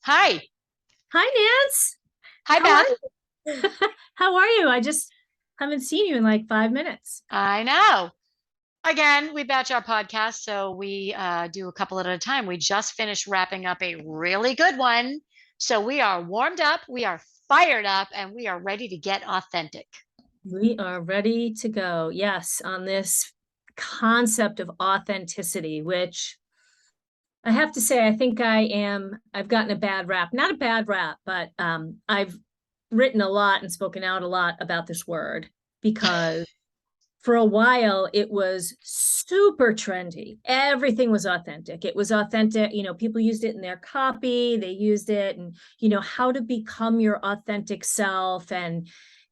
Hi. Hi, Nance. Hi, How are Beth. you? How are you? I just haven't seen you in like 5 minutes. I know. Again, we batch our podcast, so we do a couple at a time. We just finished wrapping up a really good one. So we are warmed up, we are fired up, and we are ready to get authentic. We are ready to go. Yes, on this concept of authenticity, which I have to say, I think I've gotten a bad rap. Not a bad rap, but I've written a lot and spoken out a lot about this word because for a while it was super trendy. Everything was authentic. It was authentic. People used it in their copy, they used it, and how to become your authentic self. And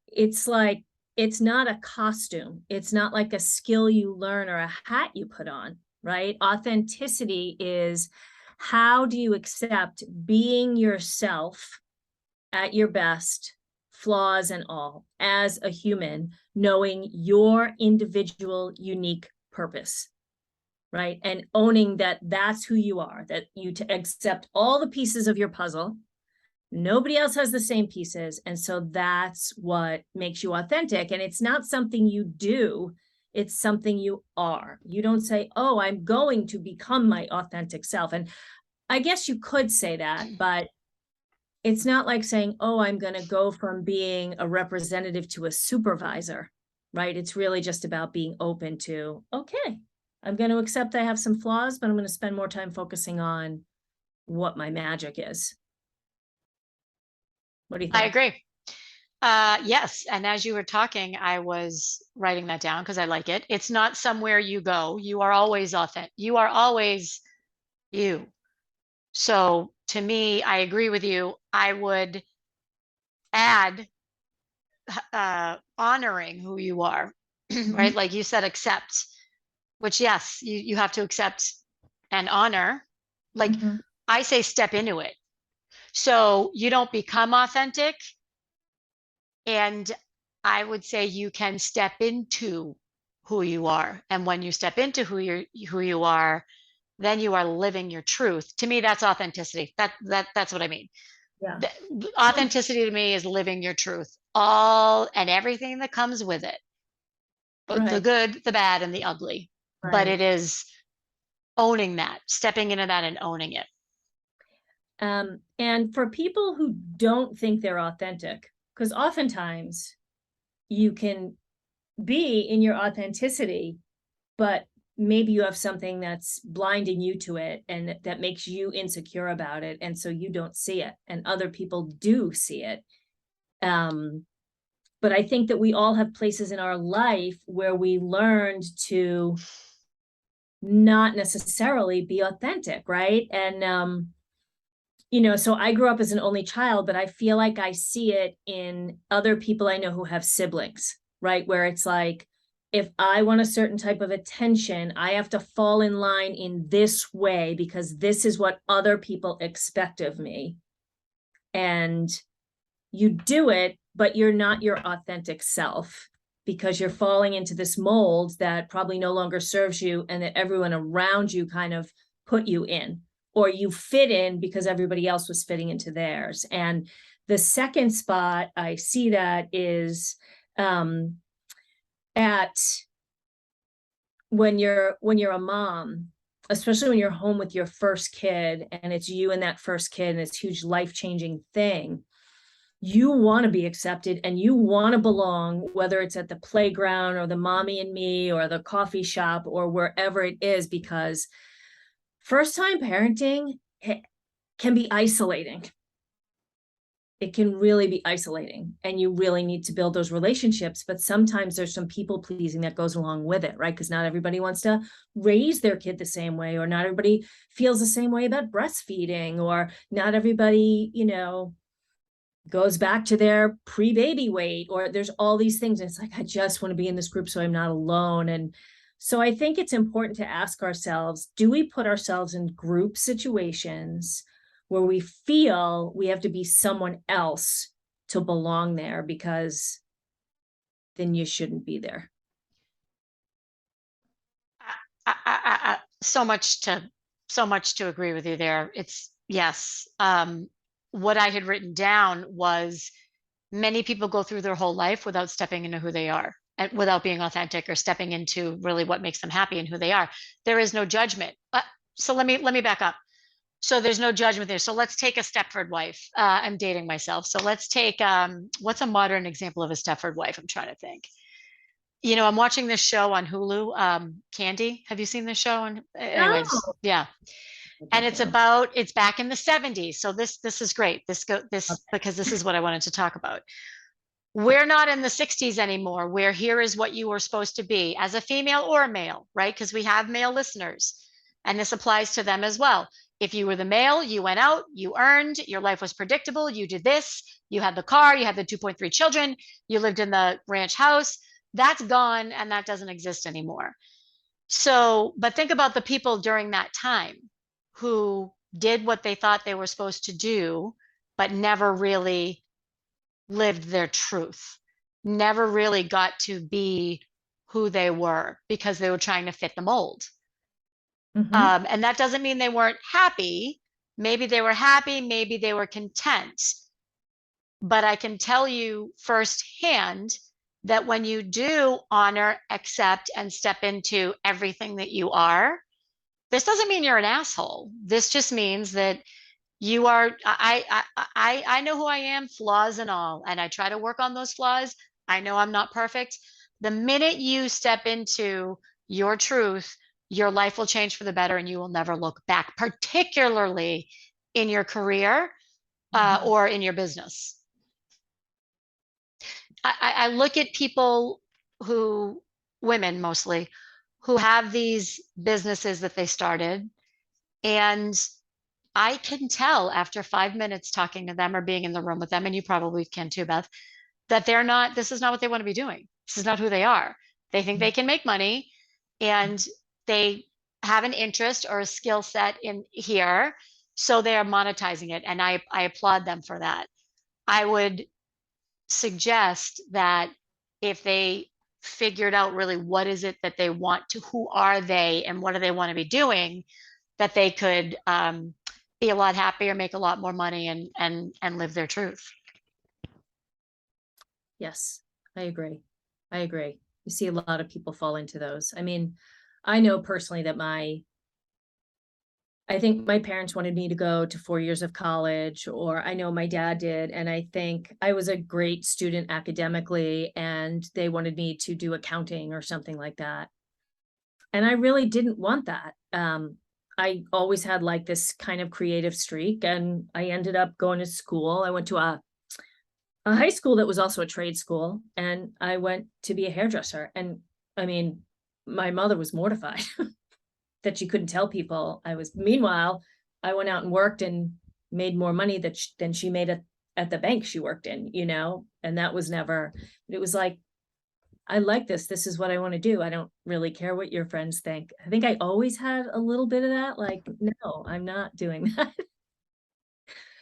it's like, it's not a costume, it's not like a skill you learn or a hat you put on, right? Authenticity is, how do you accept being yourself at your best, flaws and all, as a human, knowing your individual unique purpose, right? And owning that that's who you are, that you to accept all the pieces of your puzzle. Nobody else has the same pieces. And so that's what makes you authentic. And it's not something you do, it's something you are. You don't say, oh, I'm going to become my authentic self. And I guess you could say that, but it's not like saying, oh, I'm going to go from being a representative to a supervisor, right? It's really just about being open to, okay, I'm going to accept I have some flaws, but I'm going to spend more time focusing on what my magic is. What do you I think? agree. Yes, and as you were talking, I was writing that down because I like it. It's not somewhere you go. You are always authentic. You are always you. So to me, I agree with you. I would add honoring who you are, right? Mhm. Like you said, accept, which yes, you have to accept and honor. Like Mhm. I say, step into it. So you don't become authentic. And I would say you can step into who you are. And when you step into who you are, then you are living your truth. To me, that's authenticity. That's what I mean. Yeah. Authenticity to me is living your truth, all and everything that comes with it, the Right. good, the bad, and the ugly. But Right. it is owning that, stepping into that and owning it. And for people who don't think they're authentic, because oftentimes you can be in your authenticity, but maybe you have something that's blinding you to it and that makes you insecure about it. And so you don't see it, and other people do see it. Um, but I think that we all have places in our life where we learned to not necessarily be authentic, right? And so I grew up as an only child, but I feel like I see it in other people I know who have siblings, right? Where it's like, if I want a certain type of attention, I have to fall in line in this way because this is what other people expect of me. And you do it, but you're not your authentic self because you're falling into this mold that probably no longer serves you and that everyone around you kind of put you in, or you fit in because everybody else was fitting into theirs. And the second spot I see that is um, at when you're a mom, especially when you're home with your first kid and it's you and that first kid and it's huge life-changing thing. You want to be accepted and you want to belong, whether it's at the playground or the mommy and me or the coffee shop or wherever it is, because first time parenting can be isolating. It can really be isolating and you really need to build those relationships. But sometimes there's some people pleasing that goes along with it, right? Because not everybody wants to raise their kid the same way, or not everybody feels the same way about breastfeeding, or not everybody, goes back to their pre-baby weight, or there's all these things. And it's like, I just want to be in this group so I'm not alone. And so I think it's important to ask ourselves, do we put ourselves in group situations where we feel we have to be someone else to belong there, because then you shouldn't be there. So much to agree with you there. It's yes. what I had written down was many people go through their whole life without stepping into who they are and without being authentic or stepping into really what makes them happy and who they are. There is no judgment. So let me back up. So there's no judgment there. So let's take a Stepford wife. I'm dating myself. So let's take what's a modern example of a Stepford wife? I'm trying to think. I'm watching this show on Hulu, Candy. Have you seen this show? And anyways, No. yeah. And it's back in the 70s. So this is great. This because this is what I wanted to talk about. We're not in the 60s anymore, where here is what you were supposed to be as a female or a male, right? Because we have male listeners, and this applies to them as well. If you were the male, you went out, you earned, your life was predictable, you did this, you had the car, you had the 2.3 children, you lived in the ranch house. That's gone and that doesn't exist anymore. So, but think about the people during that time who did what they thought they were supposed to do, but never really lived their truth, never really got to be who they were because they were trying to fit the mold. Mhm. And that doesn't mean they weren't happy. Maybe they were happy, maybe they were content. But I can tell you firsthand that when you do honor, accept, and step into everything that you are, this doesn't mean you're an asshole. This just means that you are, I know who I am, flaws and all, and I try to work on those flaws. I know I'm not perfect. The minute you step into your truth, your life will change for the better and you will never look back, particularly in your career Mhm. or in your business. I look at people who, women mostly, who have these businesses that they started, and I can tell after 5 minutes talking to them or being in the room with them, and you probably can too, Beth, that this is not what they want to be doing. This is not who they are. They think they can make money and they have an interest or a skill set in here. So they are monetizing it. And I applaud them for that. I would suggest that if they figured out really what is it that they want to, who are they and what do they want to be doing, that they could be a lot happier, make a lot more money, and live their truth. Yes, I agree. I agree. You see a lot of people fall into those. I mean, I know personally that I think my parents wanted me to go to 4 years of college, or I know my dad did. And I think I was a great student academically, and they wanted me to do accounting or something like that. And I really didn't want that. I always had like this kind of creative streak, and I ended up going to school. I went to a high school that was also a trade school, and I went to be a hairdresser. And I mean, my mother was mortified that she couldn't tell people I was. Meanwhile, I went out and worked and made more money than she made at the bank she worked in, and that was never, it was like, I like this. This is what I want to do. I don't really care what your friends think. I think I always had a little bit of that. Like, no, I'm not doing that.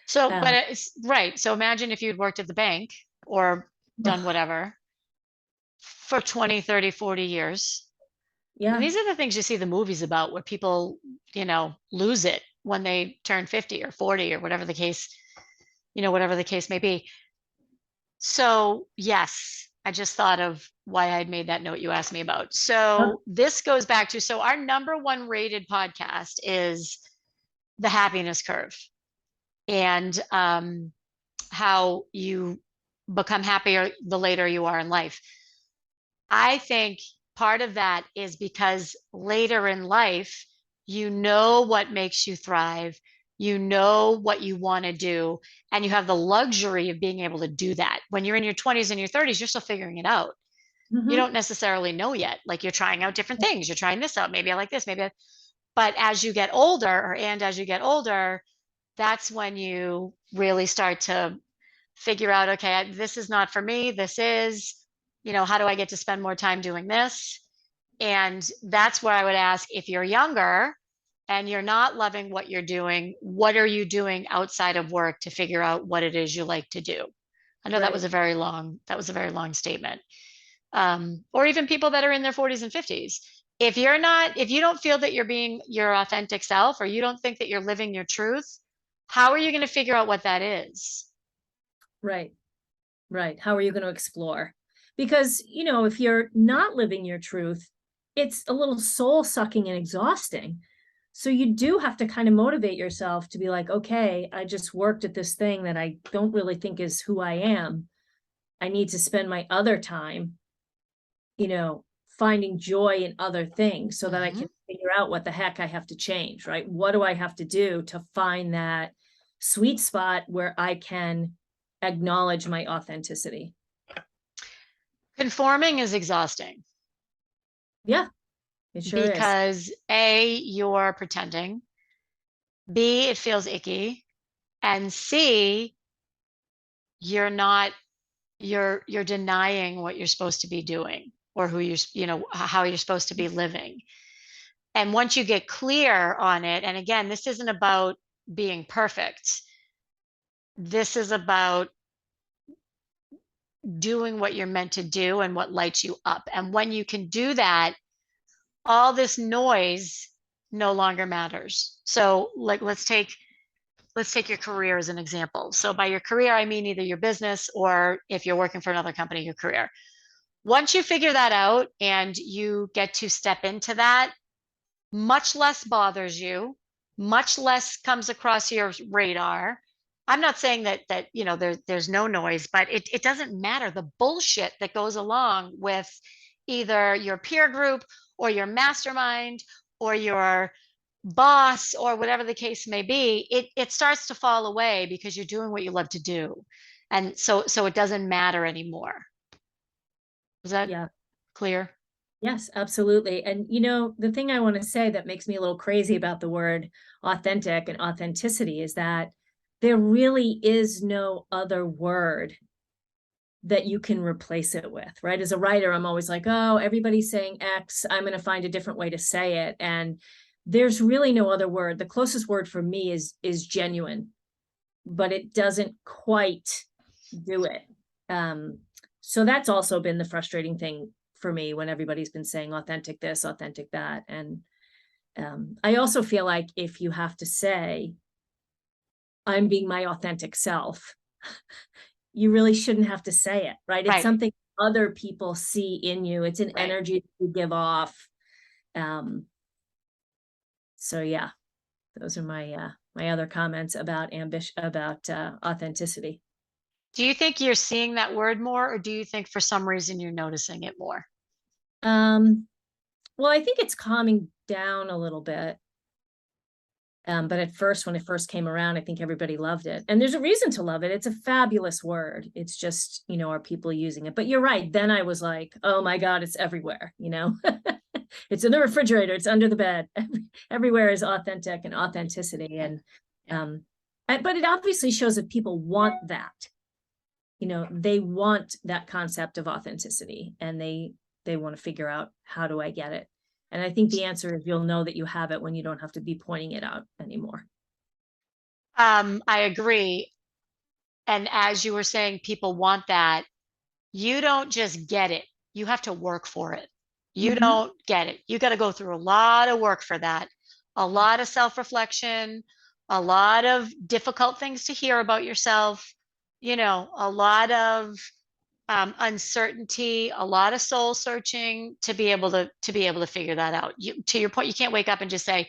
So, but Um, it's right. So imagine if you'd worked at the bank or done whatever for 20, 30, 40 years. And yeah. these are the things you see the movies about where people, lose it when they turn 50 or 40 or whatever the case may be. So, yes, I just thought of why I'd made that note you asked me about. Uh, So, this goes back to our number one rated podcast is The Happiness Curve, and how you become happier the later you are in life. I think part of that is because later in life, you know what makes you thrive, you know what you want to do, and you have the luxury of being able to do that. When you're in your 20s and your 30s, you're still figuring it out. You mhm. don't necessarily know yet. Like you're trying out different things. You're trying this out. Maybe I like this. But as you get older, as you get older, that's when you really start to figure out, okay, this is not for me. This is, how do I get to spend more time doing this? And that's where I would ask, if you're younger and you're not loving what you're doing, what are you doing outside of work to figure out what it is you like to do? I know Right. that was a very long statement. Or even people that are in their 40s and 50s. If you don't feel that you're being your authentic self, or you don't think that you're living your truth, How are you going to figure out what that is? Right. Right. How are you going to explore? Because, if you're not living your truth, it's a little soul sucking and exhausting. So you do have to kind of motivate yourself to be like, okay, I just worked at this thing that I don't really think is who I am. I need to spend my other time, finding joy in other things so that I Hmm. can figure out what the heck I have to change, right? What do I have to do to find that sweet spot where I can acknowledge my authenticity? Conforming is exhausting Yeah, it sure is. because A, you're pretending, B, it feels icky, and C, you're not you're denying what you're supposed to be doing or who how you're supposed to be living. And once you get clear on it, and again, this isn't about being perfect. This is about doing what you're meant to do and what lights you up. And when you can do that, all this noise no longer matters. So like let's take your career as an example. So by your career, I mean either your business or if you're working for another company, your career. Once you figure that out and you get to step into that, much less bothers you, much less comes across your radar. I'm not saying that there's no noise, but it doesn't matter. The bullshit that goes along with either your peer group or your mastermind or your boss or whatever the case may be, it starts to fall away because you're doing what you love to do. And so it doesn't matter anymore. Is that Yeah. clear? Yes, absolutely. And the thing I want to say that makes me a little crazy about the word authentic and authenticity is that there really is no other word that you can replace it with, right? As a writer, I'm always like, oh, everybody's saying X, I'm going to find a different way to say it. And there's really no other word. The closest word for me is genuine, but it doesn't quite do it. So that's also been the frustrating thing for me when everybody's been saying authentic this, authentic that. And I also feel like if you have to say, I'm being my authentic self, you really shouldn't have to say it, right? It's Right. something other people see in you. It's an Right. energy that you give off. Um, so yeah, those are my other comments about ambition, about authenticity. Do you think you're seeing that word more, or do you think for some reason you're noticing it more? Um, well, I think it's calming down a little bit. But at first, when it first came around, I think everybody loved it. And there's a reason to love it. It's a fabulous word. It's just, are people using it? But you're right. Then I was like, oh my God, it's everywhere. It's in the refrigerator, it's under the bed. Everywhere is authentic and authenticity. Yeah. And Yeah. but it obviously shows that people want that. They want that concept of authenticity and they want to figure out, how do I get it? And I think the answer is you'll know that you have it when you don't have to be pointing it out anymore. I agree. And as you were saying, people want that. You don't just get it. You have to work for it. You Mm-hmm. don't get it. You got to go through a lot of work for that, a lot of self-reflection, a lot of difficult things to hear about yourself, a lot of uncertainty, a lot of soul searching to be able to figure that out. To your point, you can't wake up and just say,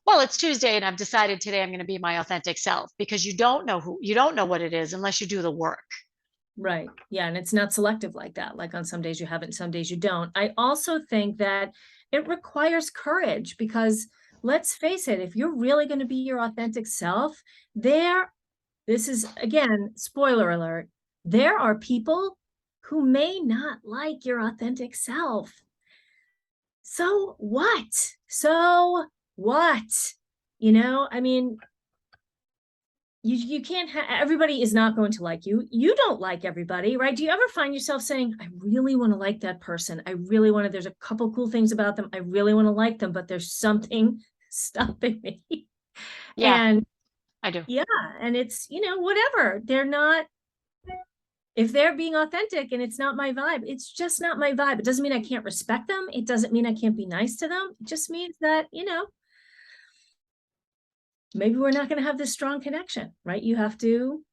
"Well, it's Tuesday, and I've decided today I'm going to be my authentic self," because you don't know what it is unless you do the work. Right. Yeah. And it's not selective like that. Like on some days you have it, and some days you don't. I also think that it requires courage because let's face it, if you're really going to be your authentic self, this is again, spoiler alert, there are people who may not like your authentic self. So what? So what? I mean, you can't everybody is not going to like you don't like everybody, right? Do you ever find yourself saying, I really want to like that person, I really want to, there's a couple cool things about them, I really want to like them, but there's something stopping me? Yeah, And I do. yeah, and it's whatever, they're not, if they're being authentic and it's not my vibe, it's just not my vibe. It doesn't mean I can't respect them, it doesn't mean I can't be nice to them, it just means that maybe we're not going to have this strong connection, right? You have to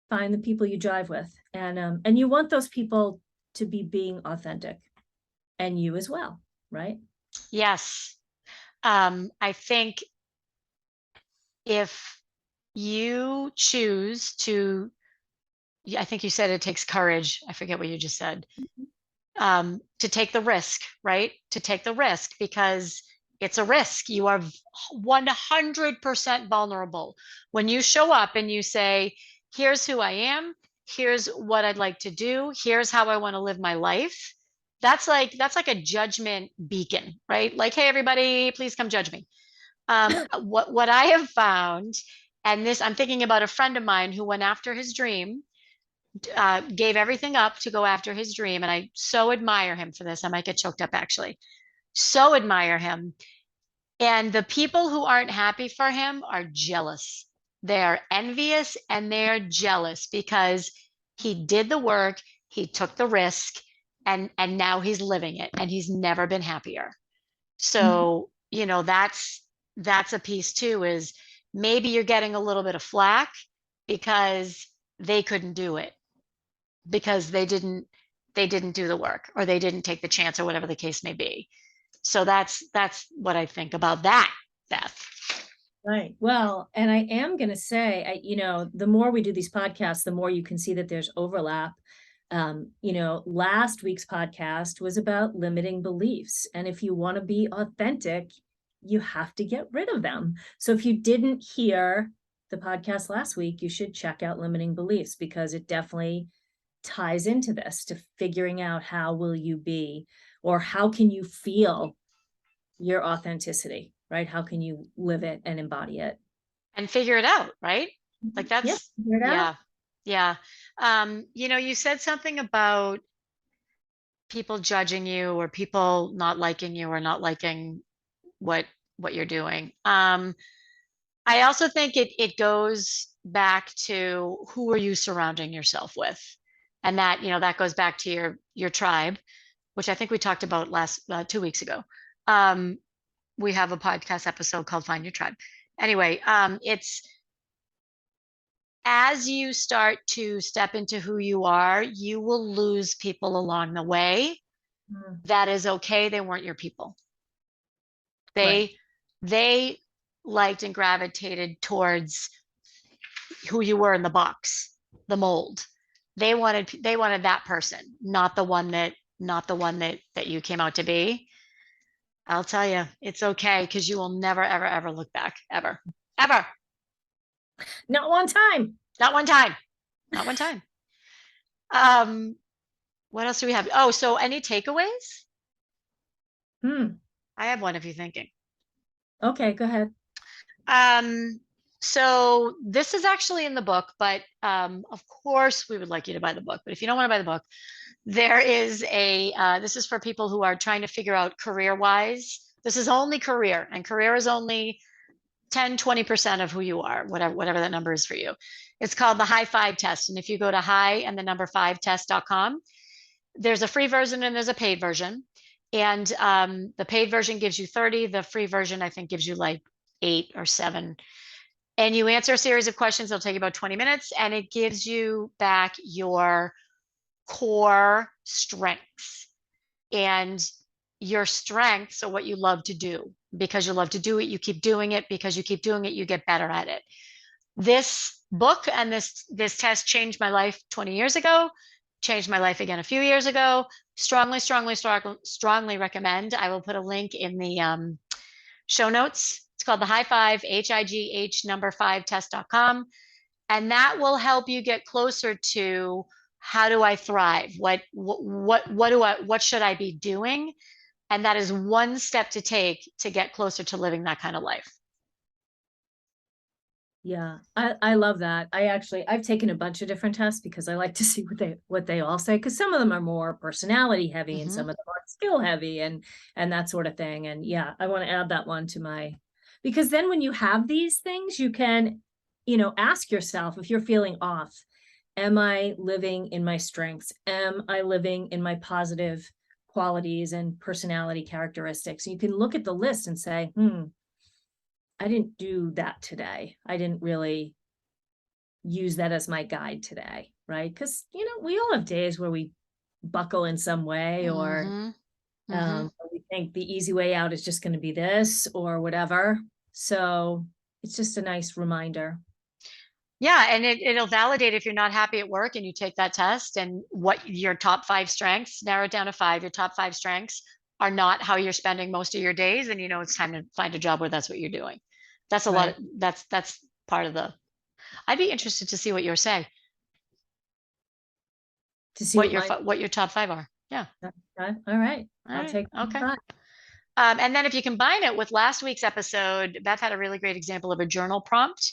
find the people you jive with, and you want those people to be being authentic, and you as well, right? Yes. I think if you choose to, I think you said it takes courage. I forget what you just said. To take the risk, right? To take the risk because it's a risk. You are 100% vulnerable. When you show up and you say, here's who I am, here's what I'd like to do, here's how I want to live my life. That's like a judgment beacon, right? Like, hey, everybody, please come judge me. What I have found, and this I'm thinking about a friend of mine who went after his dream, gave everything up to go after his dream. And I so admire him for this. I might get choked up actually. So admire him. And the people who aren't happy for him are jealous. They're envious and they're jealous because he did the work, he took the risk, and now he's living it and he's never been happier. So, that's a piece too, is maybe you're getting a little bit of flack because they couldn't do it because they didn't do the work or they didn't take the chance or whatever the case may be. So that's what I think about that, Beth. Right. Well, and I am going to say, the more we do these podcasts, the more you can see that there's overlap. Last week's podcast was about limiting beliefs. And if you want to be authentic, you have to get rid of them. So if you didn't hear the podcast last week, you should check out limiting beliefs because it definitely ties into this, to figuring out how will you be, or how can you feel your authenticity, right? How can you live it and embody it? And figure it out, right? Like Yeah, that's figure it out. yeah. Yeah. You said something about people judging you or people not liking you or not liking what what you're doing. I also think it goes back to who are you surrounding yourself with? And that goes back to your tribe, which I think we talked about last 2 weeks ago. Um, we have a podcast episode called Find Your Tribe. Anyway, it's as you start to step into who you are, you will lose people along the way. Mm, That is okay. They weren't your people. right. They liked and gravitated towards who you were in the box, the mold. They wanted that person, not the one that you came out to be. I'll tell you, it's okay because you will never, ever, ever look back, ever, ever. Not one time. Not one time. Not one time. Um, what else do we have? Oh, so any takeaways? Hmm. I have one if you're thinking. Okay, go ahead. Um, so this is actually in the book, but of course we would like you to buy the book. But if you don't want to buy the book, there is this is for people who are trying to figure out career wise. This is only career, and career is only 10-20% of who you are, whatever that number is for you. It's called the High Five Test. And if you go to high and the number 5test.com, there's a free version and there's a paid version. And the paid version gives you 30. The free version, I think, gives you like 8 or 7. And you answer a series of questions. It'll take you about 20 minutes and it gives you back your core strengths. And your strengths are what you love to do. Because you love to do it, you keep doing it. Because you keep doing it, you get better at it. This book and this test changed my life 20 years ago, changed my life again a few years ago. Strongly, strongly, strongly recommend. I will put a link in the show notes. It's called the High Five, HIGH number 5test.com. And that will help you get closer to how do I thrive? What should I be doing? And that is one step to take to get closer to living that kind of life. Yeah, I love that. I've taken a bunch of different tests because I like to see what they all say, because some of them are more personality heavy and Mm-hmm. some of them are skill heavy and that sort of thing. And yeah, I want to add that one to because then when you have these things, you can, ask yourself, if you're feeling off, am I living in my strengths? Am I living in my positive qualities and personality characteristics? You can look at the list and say, I didn't do that today. I didn't really use that as my guide today, right? Because, we all have days where we buckle in some way, or Mm-hmm. Mm-hmm. we think the easy way out is just going to be this or whatever. So it's just a nice reminder. Yeah, and it'll validate if you're not happy at work and you take that test and what your top five strengths, narrow it down to five, your top five strengths are not how you're spending most of your days, and it's time to find a job where that's what you're doing. That's a lot Right. of that's part of the I'd be interested to see what you're say, To see what my, what your top five are. Yeah. okay, all right. All I'll right. take Okay. that. And then if you combine it with last week's episode, Beth had a really great example of a journal prompt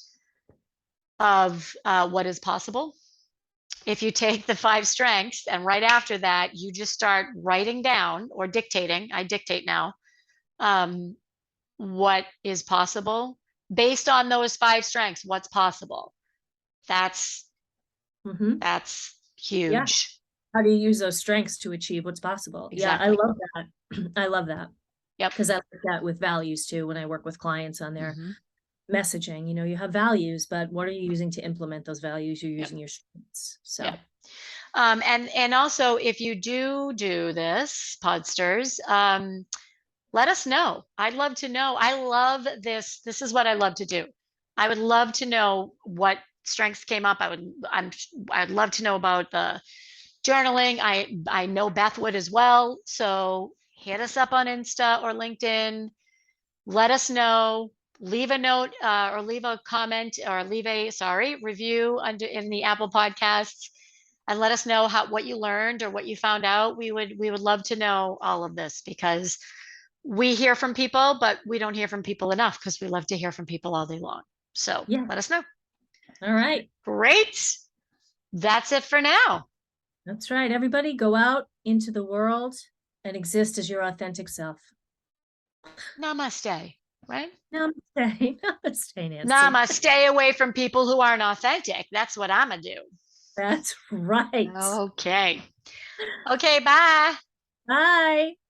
of what is possible. If you take the five strengths and right after that, you just start writing down or dictating, I dictate now, um, what is possible based on those five strengths, what's possible. That's Hmm. that's Yeah. huge. How do you use those strengths to achieve what's possible? Yeah, I Exactly. love that. I love that. Yep. Because I like that with values too, when I work with clients on their Mm-hmm. messaging. You have values, but what are you using to implement those values? You're Yep. using your strengths. So, Yep. And also if you do this, Podsters, let us know. I'd love to know. I love this. This is what I love to do. I would love to know what strengths came up. I'd love to know about the journaling. I know Beth would as well. So hit us up on Insta or LinkedIn. Let us know. Leave a note or leave a comment or leave a review under in the Apple Podcasts and let us know what you learned or what you found out. We would love to know all of this because we hear from people, but we don't hear from people enough because we love to hear from people all day long. So yeah. let us know. All right. Great. That's it for now. That's right. Everybody go out into the world and exist as your authentic self. Namaste. Right? Namaste. Namaste, Nancy. Namaste away from people who aren't authentic. That's what I'm going to do. That's right. Okay. Okay. Bye. Bye.